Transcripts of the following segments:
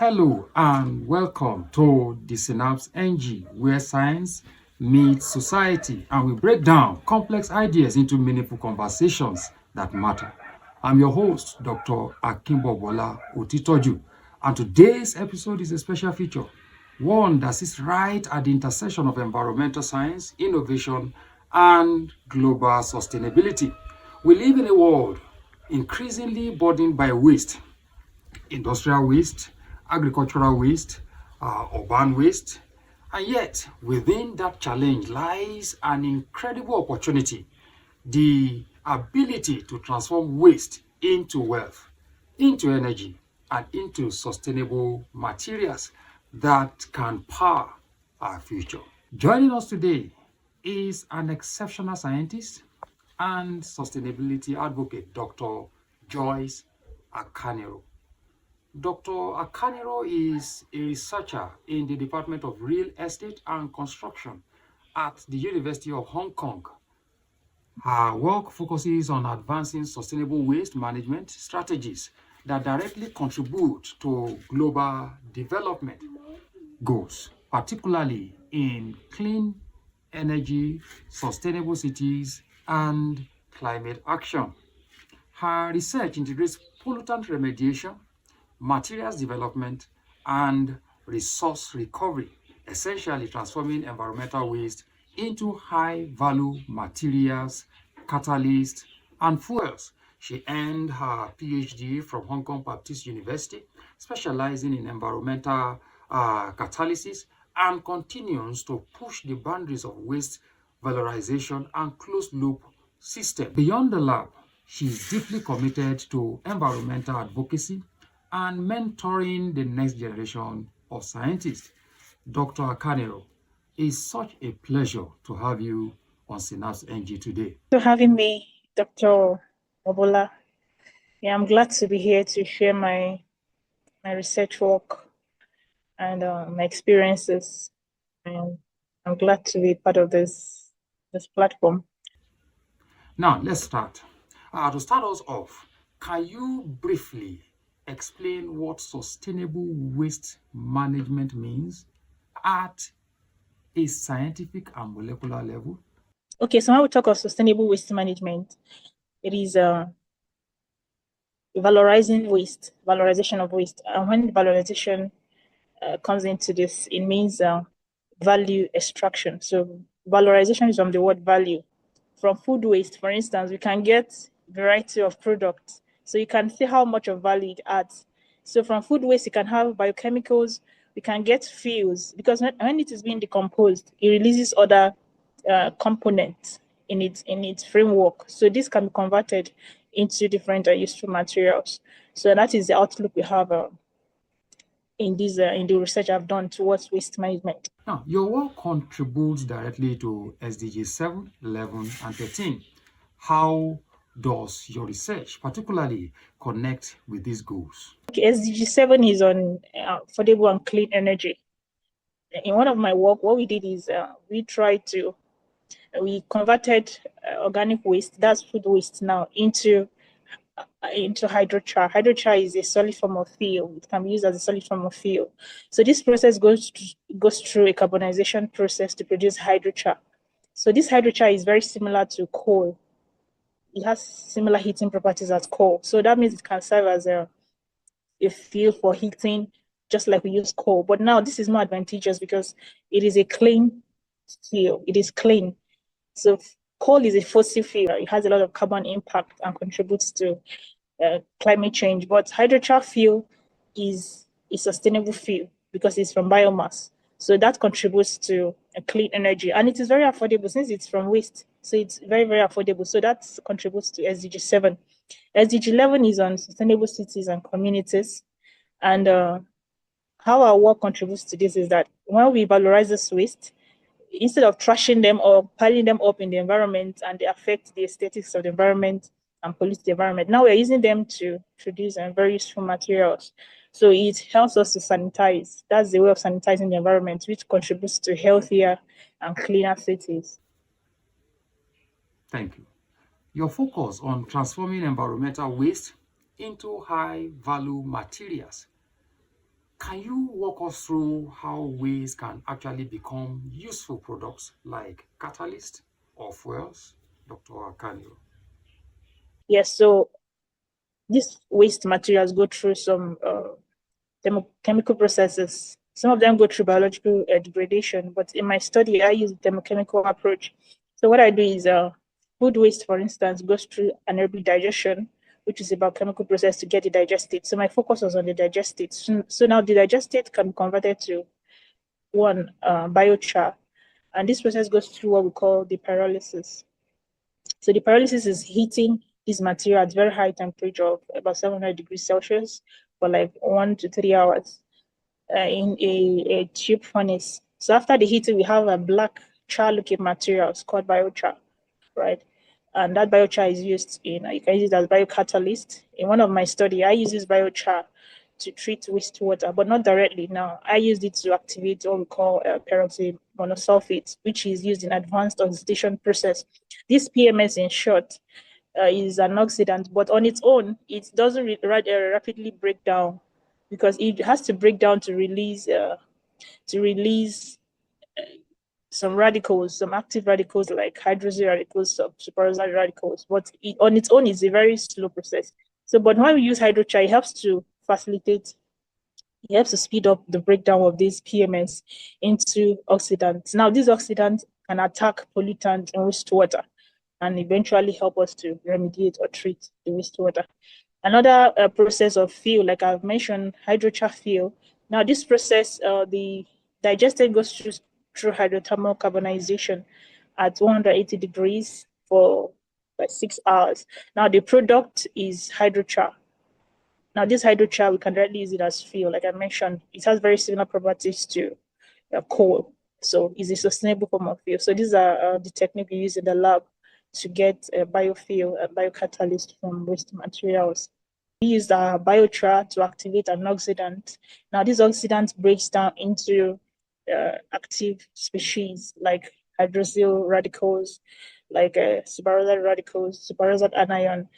Hello and welcome to the Synapse NG, where science meets society and we break down complex ideas into meaningful conversations that matter. I'm your host, Dr. Akinbobola Otitoju, and today's episode is a special feature, one that sits right at the intersection of environmental science, innovation, and global sustainability. We live in a world increasingly burdened by waste, industrial waste, agricultural waste, urban waste. And yet, within that challenge lies an incredible opportunity, the ability to transform waste into wealth, into energy, and into sustainable materials that can power our future. Joining us today is an exceptional scientist and sustainability advocate, Dr. Joice Akaniro. Dr. Akaniro is a researcher in the Department of Real Estate and Construction at the University of Hong Kong. Her work focuses on advancing sustainable waste management strategies that directly contribute to global development goals, particularly in clean energy, sustainable cities, and climate action. Her research integrates pollutant remediation, materials development, and resource recovery, essentially transforming environmental waste into high-value materials, catalysts, and fuels. She earned her PhD from Hong Kong Baptist University, specializing in environmental catalysis, and continues to push the boundaries of waste valorization and closed-loop system. Beyond the lab, she is deeply committed to environmental advocacy and mentoring the next generation of scientists. Dr. Akaniro, it's such a pleasure to have you on Synapse NG today. For having me, Dr. Obola. Yeah, I'm glad to be here to share my research work and my experiences. And I'm glad to be part of this platform. Now, let's start. To start us off, can you briefly explain what sustainable waste management means at a scientific and molecular level? Okay, so when we talk of sustainable waste management, it is valorization of waste. And when valorization comes into this, it means value extraction. So valorization is from the word value. From food waste, for instance, we can get variety of products. So you can see how much of value it adds. So from food waste, you can have biochemicals, we can get fuels, because when it is being decomposed, it releases other components in its framework. So this can be converted into different useful materials. So that is the outlook we have in the research I've done towards waste management. Now, your work contributes directly to SDG 7, 11, and 13. How does your research particularly connect with these goals? Okay, SDG 7 is on affordable and clean energy. In one of my work, what we did is we converted organic waste, that's food waste now, into hydrochar. Hydrochar is a solid form of fuel. It can be used as a solid form of fuel. So this process goes through a carbonization process to produce hydrochar. So this hydrochar is very similar to coal. It has similar heating properties as coal. So that means it can serve as a fuel for heating, just like we use coal. But now this is more advantageous because it is a clean fuel. It is clean. So coal is a fossil fuel. It has a lot of carbon impact and contributes to climate change. But hydrochar fuel is a sustainable fuel because it's from biomass. So that contributes to a clean energy. And it is very affordable since it's from waste. So it's very, very affordable. So that contributes to SDG 7. SDG 11 is on sustainable cities and communities. And how our work contributes to this is that when we valorize this waste, instead of trashing them or piling them up in the environment and they affect the aesthetics of the environment and pollute the environment, now we're using them to produce very useful materials. So it helps us to sanitize. That's the way of sanitizing the environment, which contributes to healthier and cleaner cities. Thank you. Your focus on transforming environmental waste into high-value materials. Can you walk us through how waste can actually become useful products like catalyst or fuels, Dr. Akaniro? Yes, so these waste materials go through some chemical processes. Some of them go through biological degradation, but in my study, I use the thermochemical approach. So what I do is food waste, for instance, goes through anaerobic digestion, which is about chemical process to get it digested. So my focus was on the digestate. So now the digestate can be converted to one biochar, and this process goes through what we call the pyrolysis. So the pyrolysis is heating this material at very high temperature of about 700 degrees Celsius for like 1 to 3 hours in a tube furnace. So after the heating, we have a black char-looking material. It's called biochar, right? And that biochar is used in, you can use it as biocatalyst. In one of my study, I use this biochar to treat wastewater, but not directly. Now, I used it to activate what we call peroxide monosulfate, which is used in advanced oxidation process. This PMS, in short, is an oxidant, but on its own, it doesn't rapidly break down because it has to break down to release some radicals, some active radicals like hydroxyl radicals, some superoxide radicals. But on its own, it's a very slow process. So, but when we use hydrochar, it helps to facilitate. It helps to speed up the breakdown of these PMS into oxidants. Now, these oxidants can attack pollutants in wastewater and eventually help us to remediate or treat the wastewater. Another process of fuel, like I've mentioned, hydrochar fuel. Now, this process, the digestate goes through hydrothermal carbonization at 180 degrees for like 6 hours. Now, the product is hydrochar. Now, this hydrochar, we can directly use it as fuel. Like I mentioned, it has very similar properties to coal. So it's a sustainable form of fuel. So these are the technique we use in the lab to get a biofuel, a biocatalyst from waste materials. We use our biochar to activate an oxidant. Now, this oxidant breaks down into active species like hydroxyl radicals, like superoxide radicals, superoxide anion.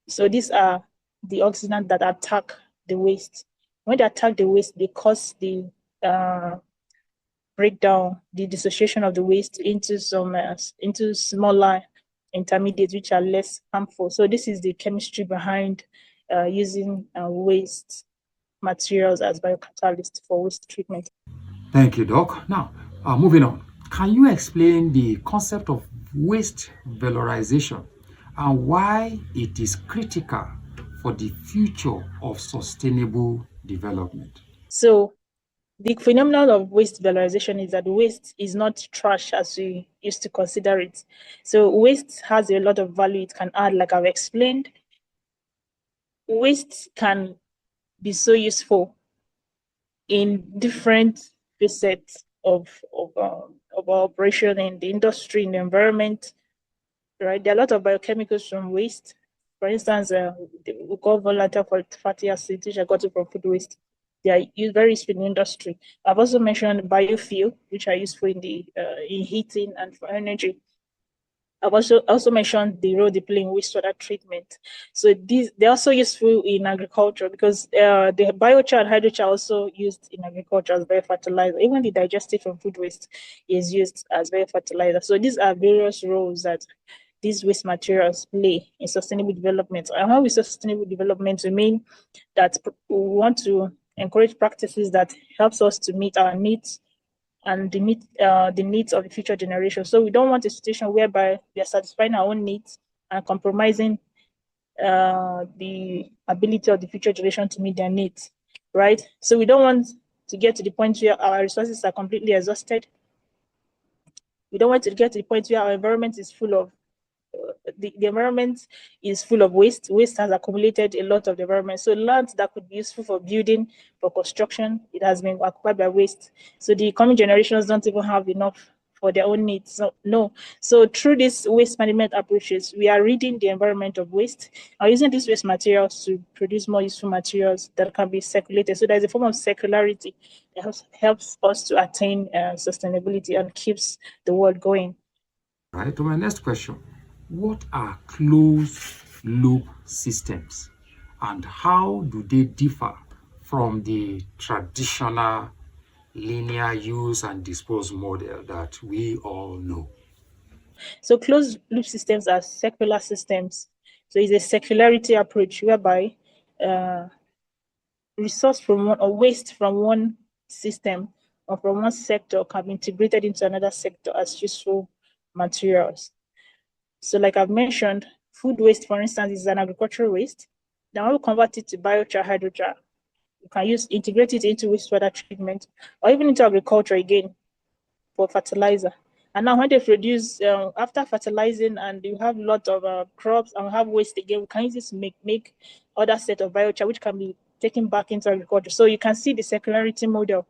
So these are the oxidants that attack the waste. When they attack the waste, they cause the breakdown, the dissociation of the waste into smaller intermediates which are less harmful. So this is the chemistry behind using waste materials as biocatalyst for waste treatment. Thank you, Doc. Now, moving on. Can you explain the concept of waste valorization and why it is critical for the future of sustainable development? So the phenomenon of waste valorization is that waste is not trash as we used to consider it. So waste has a lot of value it can add, like I've explained. Waste can be so useful in different facets of our operation in the industry, in the environment, right? There are a lot of biochemicals from waste. For instance, we call volatile fatty acids, which are gotten from food waste. They are used very useful in the industry. I've also mentioned biofuel, which are useful in the in heating and for energy. I've also mentioned the role they play in wastewater treatment. So they're also useful in agriculture because the biochar and hydrochar are also used in agriculture as biofertilizer. Even the digestate from food waste is used as biofertilizer. So these are various roles that these waste materials play in sustainable development. And when we say sustainable development, we mean that we want to encourage practices that helps us to meet our needs and the needs of the future generation. So we don't want a situation whereby we are satisfying our own needs and compromising the ability of the future generation to meet their needs, right? So we don't want to get to the point where our resources are completely exhausted. We don't want to get to the point where our environment is full of the environment is full of waste. Waste has accumulated a lot of the environment. So land that could be useful for building, for construction, it has been occupied by waste. So the coming generations don't even have enough for their own needs. So no. So through these waste management approaches, we are ridding the environment of waste and using these waste materials to produce more useful materials that can be circulated. So there's a form of circularity that helps us to attain sustainability and keeps the world going. Right, to my next question. What are closed loop systems and how do they differ from the traditional linear use and dispose model that we all know? So closed loop systems are secular systems. So it's a secularity approach whereby resource from one or waste from one system or from one sector can be integrated into another sector as useful materials. So like I've mentioned, food waste, for instance, is an agricultural waste. Then when we convert it to biochar, hydrochar, you can integrate it into wastewater treatment or even into agriculture again for fertilizer. And now when they produce, after fertilizing and you have a lot of crops and have waste again, we can use this to make other set of biochar, which can be taken back into agriculture. So you can see the circularity model.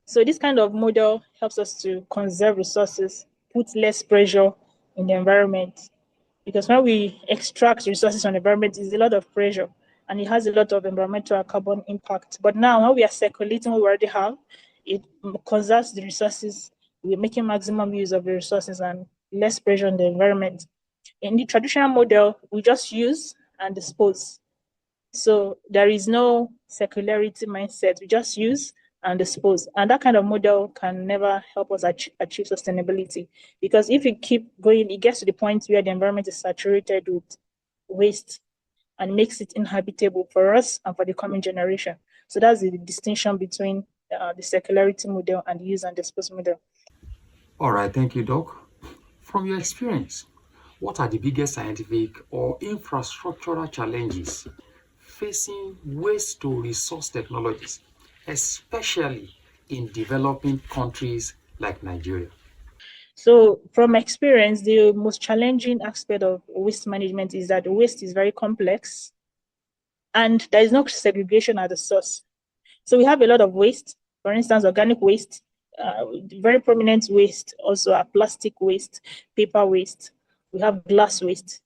So this kind of model helps us to conserve resources, put less pressure in the environment. Because when we extract resources from the environment, it's a lot of pressure and it has a lot of environmental and carbon impact. But now when we are circulating what we already have, it conserves the resources. We're making maximum use of the resources and less pressure on the environment. In the traditional model, we just use and dispose. So there is no circularity mindset. We just use and dispose. And that kind of model can never help us achieve sustainability. Because if we keep going, it gets to the point where the environment is saturated with waste and makes it inhabitable for us and for the coming generation. So that's the distinction between the circularity model and the use and dispose model. All right, thank you, Doc. From your experience, what are the biggest scientific or infrastructural challenges facing waste to resource technologies, especially in developing countries like Nigeria? So from experience, the most challenging aspect of waste management is that waste is very complex and there is no segregation at the source. So we have a lot of waste, for instance, organic waste, very prominent waste also are plastic waste, paper waste, we have glass waste.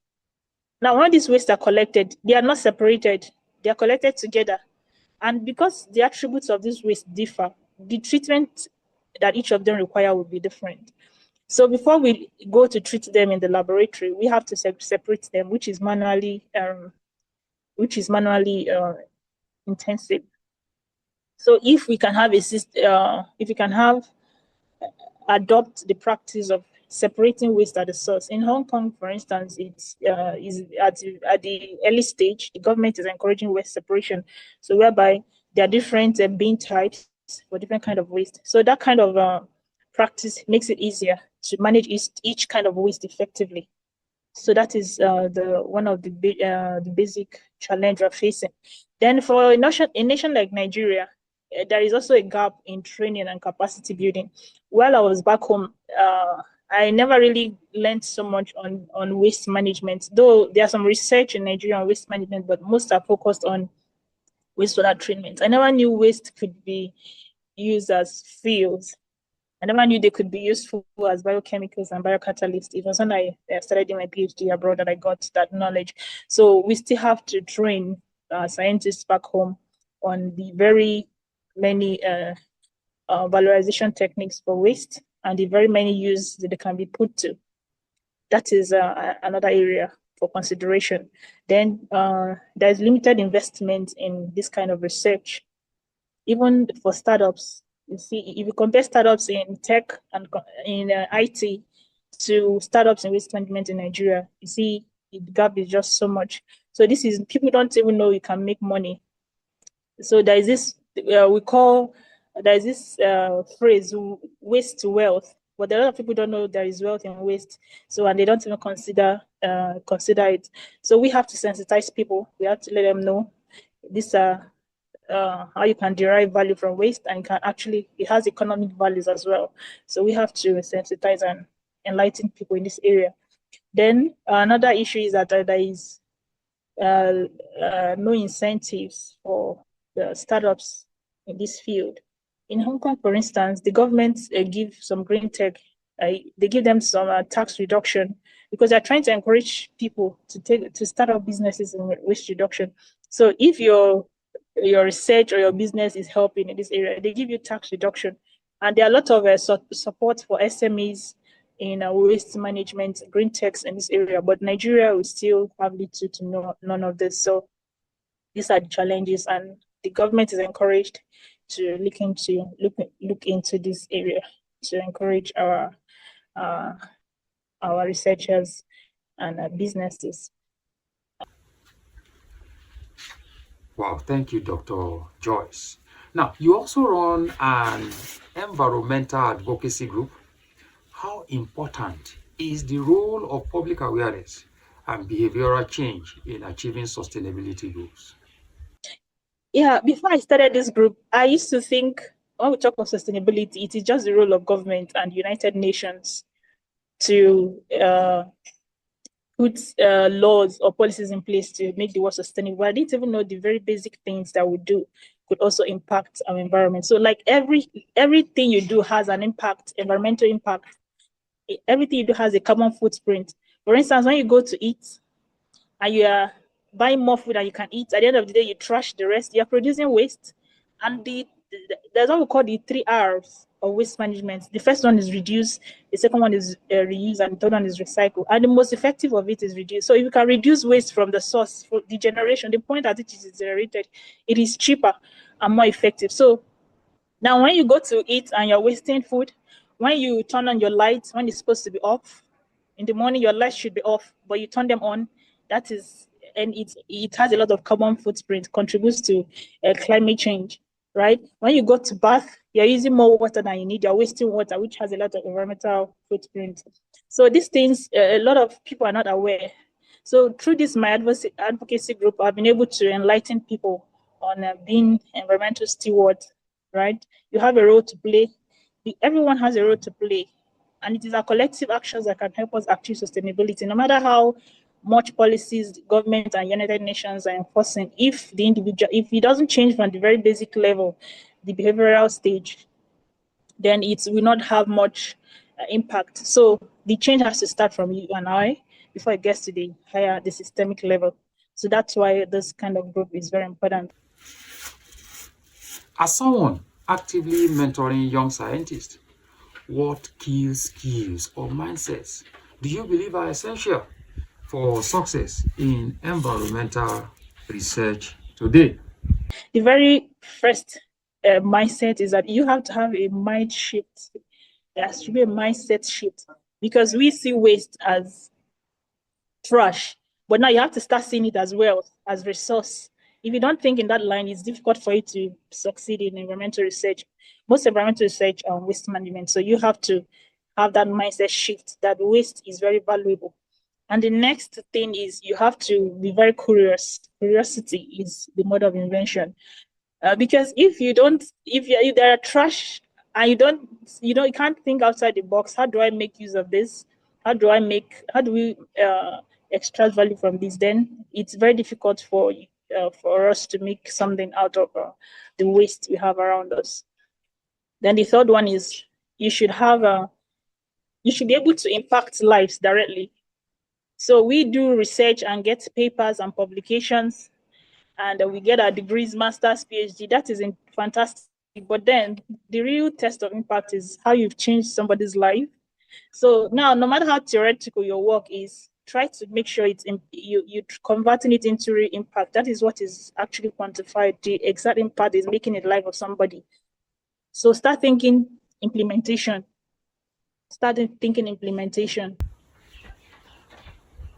Now, when these wastes are collected, they are not separated, they are collected together. And because the attributes of this waste differ, the treatment that each of them require will be different. So before we go to treat them in the laboratory, we have to separate them, which is manually intensive. So if we can have a system, if we can have adopt the practice of separating waste at the source. In Hong Kong, for instance, it's is at the early stage, the government is encouraging waste separation. So whereby there are different bin types for different kind of waste. So that kind of practice makes it easier to manage each kind of waste effectively. So that is the one of the basic challenge we're facing. Then for a nation like Nigeria, there is also a gap in training and capacity building. While I was back home, I never really learned so much on waste management, though there's some research in Nigeria on waste management, but most are focused on wastewater treatment. I never knew waste could be used as fuels. I never knew they could be useful as biochemicals and biocatalysts. It was when I started doing my PhD abroad that I got that knowledge. So we still have to train scientists back home on the very many valorization techniques for waste and the very many use that they can be put to. That is another area for consideration. Then there's limited investment in this kind of research, even for startups. You see, if you compare startups in tech and in IT to startups in waste management in Nigeria, you see the gap is just so much. So this is, people don't even know you can make money. So there is this, there's this phrase, waste to wealth. But a lot of people don't know there is wealth in waste. So, and they don't even consider it. So we have to sensitize people. We have to let them know these are how you can derive value from waste, and it has economic values as well. So we have to sensitize and enlighten people in this area. Then another issue is that there is no incentives for the startups in this field. In Hong Kong, for instance, the government give some green tech, they give them some tax reduction because they're trying to encourage people to start up businesses in waste reduction. So if your research or your business is helping in this area, they give you tax reduction. And there are a lot of support for SMEs in waste management, green techs in this area, but Nigeria will still have little to none of this. So these are the challenges, and the government is encouraged to look into this area to encourage our researchers and businesses. Wow, thank you, Dr. Joyce. Now, you also run an environmental advocacy group. How important is the role of public awareness and behavioral change in achieving sustainability goals? Yeah, before I started this group, I used to think when we talk of sustainability, it is just the role of government and United Nations to put laws or policies in place to make the world sustainable. I didn't even know the very basic things that we do could also impact our environment. So like everything you do has an impact, environmental impact. Everything you do has a carbon footprint. For instance, when you go to eat and you are buying more food than you can eat, at the end of the day, you trash the rest, you're producing waste. And there's what we call the 3 R's of waste management. The first one is reduce, the second one is reuse, and the third one is recycle. And the most effective of it is reduce. So if you can reduce waste from the source, for the generation, the point at which it is generated, it is cheaper and more effective. So now when you go to eat and you're wasting food, when you turn on your lights when it's supposed to be off, in the morning your lights should be off, but you turn them on, that is, and it has a lot of carbon footprint, contributes to climate change, right? When you go to bath, you're using more water than you need, you're wasting water, which has a lot of environmental footprint. So these things, a lot of people are not aware. So through this my advocacy group, I've been able to enlighten people on being environmental stewards, right? You have a role to play. Everyone has a role to play. And it is our collective actions that can help us achieve sustainability, no matter how much policies the government and United Nations are enforcing. If it doesn't change from the very basic level, the behavioral stage, then it will not have much impact. So the change has to start from you and I before it gets to the systemic level. So that's why this kind of group is very important. As someone actively mentoring young scientists, what key skills or mindsets do you believe are essential for success in environmental research today? The very first mindset is that you have to have a mind shift. There has to be a mindset shift because we see waste as trash, but now you have to start seeing it as wealth, as resource. If you don't think in that line, it's difficult for you to succeed in environmental research. Most environmental research on waste management. So you have to have that mindset shift that waste is very valuable. And the next thing is you have to be very curious. Curiosity is the mother of invention. Because if there are trash and you can't think outside the box. How do I make use of this? How do we extract value from this? Then it's very difficult for us to make something out of the waste we have around us. Then the third one is you should be able to impact lives directly. So we do research and get papers and publications, and we get our degrees, master's, PhD. That is fantastic. But then the real test of impact is how you've changed somebody's life. So now, no matter how theoretical your work is, try to make sure you're converting it into real impact. That is what is actually quantified. The exact impact is making the life of somebody. So start thinking implementation.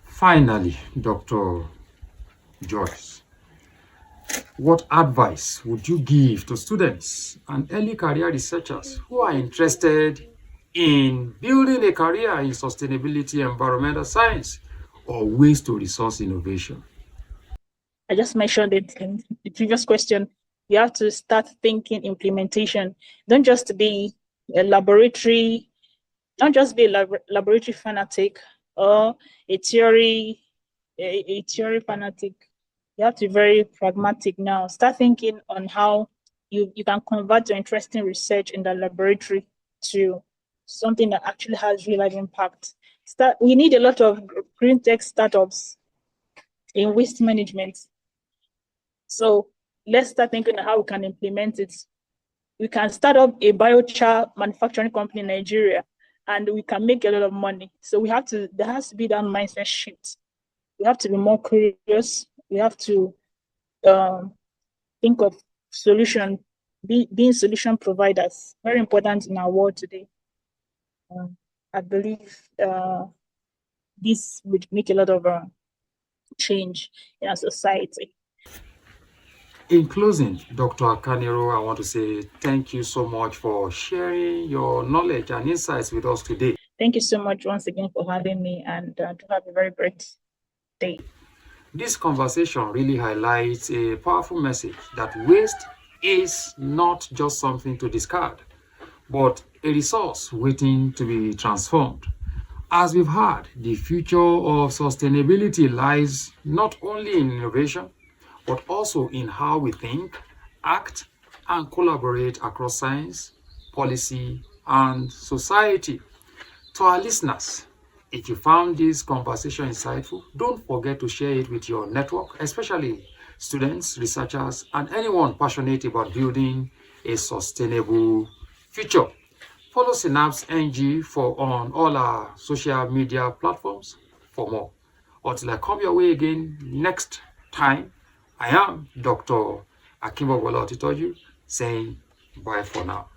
Finally, Dr. Joyce, what advice would you give to students and early career researchers who are interested in building a career in sustainability, environmental science, or waste to resource innovation? I just mentioned it in the previous question. You have to start thinking implementation. Don't just be a laboratory, don't just be a laboratory fanatic or a theory fanatic. You have to be very pragmatic now. Start thinking on how you can convert your interesting research in the laboratory to something that actually has real life impact. We need a lot of green tech startups in waste management. So let's start thinking how we can implement it. We can start up a biochar manufacturing company in Nigeria, and we can make a lot of money. So there has to be that mindset shift. We have to be more curious. We have to think of being solution providers, very important in our world today. I believe this would make a lot of change in our society. In closing, Dr. Akaniro, I want to say thank you so much for sharing your knowledge and insights with us today. Thank you so much once again for having me, and to have a very great day. This conversation really highlights a powerful message that waste is not just something to discard, but a resource waiting to be transformed. As we've heard, the future of sustainability lies not only in innovation, but also in how we think, act, and collaborate across science, policy, and society. To our listeners, if you found this conversation insightful, don't forget to share it with your network, especially students, researchers, and anyone passionate about building a sustainable future. Follow Synapse NG on all our social media platforms for more. Until I come your way again next time, I am Dr. Akinbobola Otitoju saying bye for now.